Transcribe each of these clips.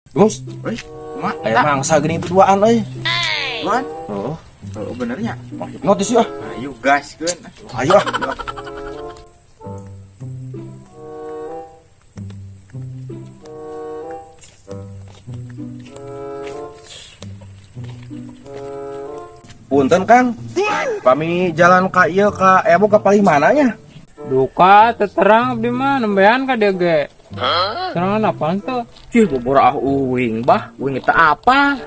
Gus, Mak, mangsa gini berduaan euy. Tuan. Oh, Oh, benernya. notis ya. Ayo gas, kan. Ayo ah. Punten Kang, kami jalan ka ieu ka Ebo ka paling mananya? Duka terang di mana nembean ka dia ge. Serangan apaan tuh? Cih, bobor uing bah, uing itu apa?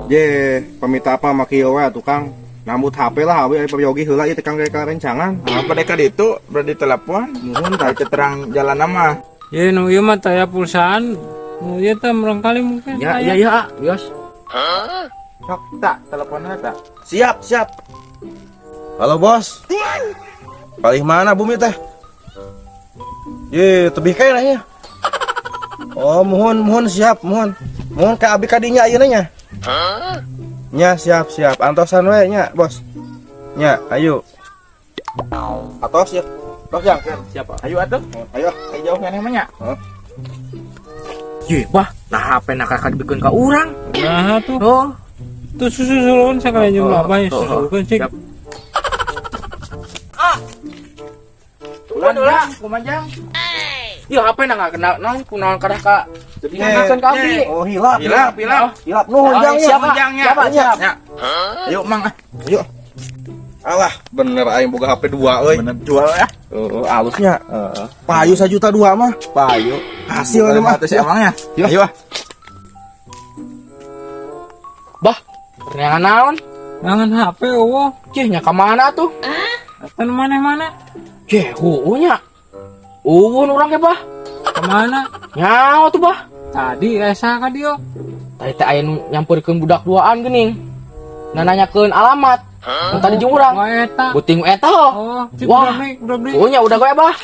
Je, pamita apa makieu we atuh Kang. Nambut HP lah, abi payogi heula ieu Kang ka rencangan. Apa deka itu berarti telepon. Nuhun tah terang jalan nama. Ya nu ieu mah taya pulsaan. Nu ieu teh merengkali mungkin. Ya, aya. ya, bios. Sok tak teleponnya tak. Siap, siap. Halo bos. Paling mana bumi teh? Ye, tebih kae ya. Oh, mohon siap, mohon. Mohon ka abi kadinya ayeuna nya. Nya, siap. Antosan we nya, bos. Nya, ayo. Atos ya. Tos yang. Siapa? Ayo atuh. Ayo. Ayo jauh kan namanya. Cih, bah, nah HP nak kakak bikin ka urang. Nah tuh. Oh, Tuh susulun sakala jumlah apa ya susulkeun cik. siap. Ulah, kumajang. Ya HP nak kena naon kunaon kada ka. Jadi nganasan ka abdi. Oh, hilap. Hilap. Nuhun Oh, jang ya. siapa? Jangnya. Siapa? Ya. Ayo mang. Ayo. Alah, bener aing boga HP 2 euy. Bener jual ya. Alusnya. Payu 1,2 juta mah. Payu. Hasil ini mah. Atas emangnya. Yuk. Ayo. Bah, ternyata naon? Jangan HP eueuh. Cih, nya ka mana tuh? Atan mana-mana. Cih, nya. Uwun urang ke bah. Kemana? Nyaho tuh bah. Tadi esa ka dia. Tadi teh aya nu nyamperkeun budak duaan geuning. Nanyakeun alamat. Nu tadi jeung urang. Wah eta. Buting eta ho. Oh, cik Wah. udah beli. Oh nya udah gue bah.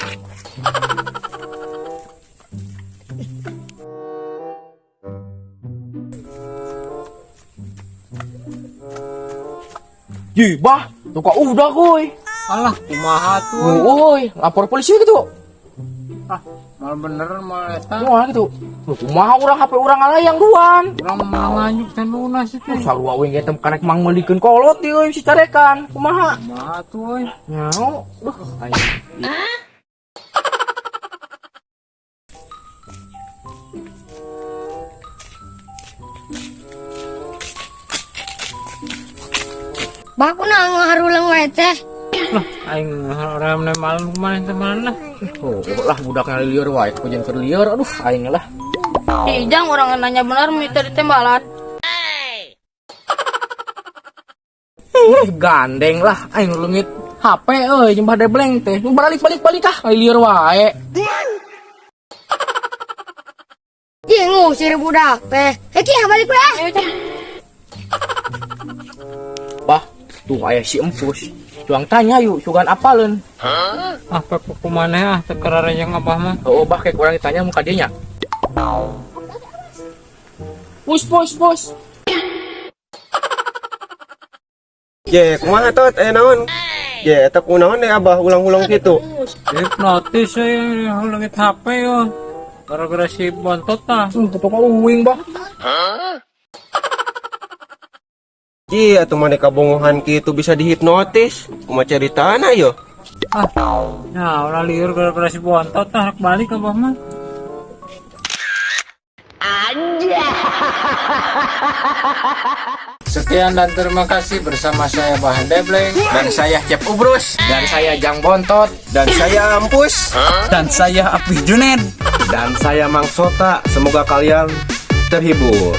Jih, bah, tuh kok udah kuy. Alah, kumaha tuh. Woi, lapor polisi gitu. Mal bener mal eta. Wah gitu. Loh, kumaha urang HP urang alayang duan. Urang mau nganjuk teh lunas itu. Sarua we geus karek mang meulikeun kolot ieu si carekan. Kumaha? Kumaha tuh euy. Nyao. Duh, ayo. Baku na ngaharulang wae teh. Lah, aing ramne malam kemarin teman lah. Oh, lah budaknya lieur wae, kujen keur lieur. Aduh, aing lah. Ijang orang nanya benar minta ditembalan. Gandeng lah, aing leungit HP euy jeung bade bleng teh. Nu balik ah, lieur wae. Ih ngusir budak teh. Heki balik we. Bah, tuh aya si Empus. Cuang tanya yuk, sugan apaleun. Apa kumaneh ah teu yang abah mah. Oh, bah kayak urang ditanya muka dia nya. Pus. Je, kumaha tot naon? Je, eta kunaon deh abah ulang-ulang kitu. Hipnotis euy leungit HP yo. Gara-gara si bontot tah. Tuh uing bah. Ji, atuh mane kabongohan kitu bisa dihipnotis. Kumaha caritana yo? Nah, ulah liur gara-gara si bontot tah balik ke abah mah. Sekian dan terima kasih bersama saya Bahan Debleng. Dan saya Cep Ubrus. Dan saya Jang Bontot. Dan saya Ampus. Dan saya Apih Juned. Dan saya Mang Sota. Semoga kalian terhibur.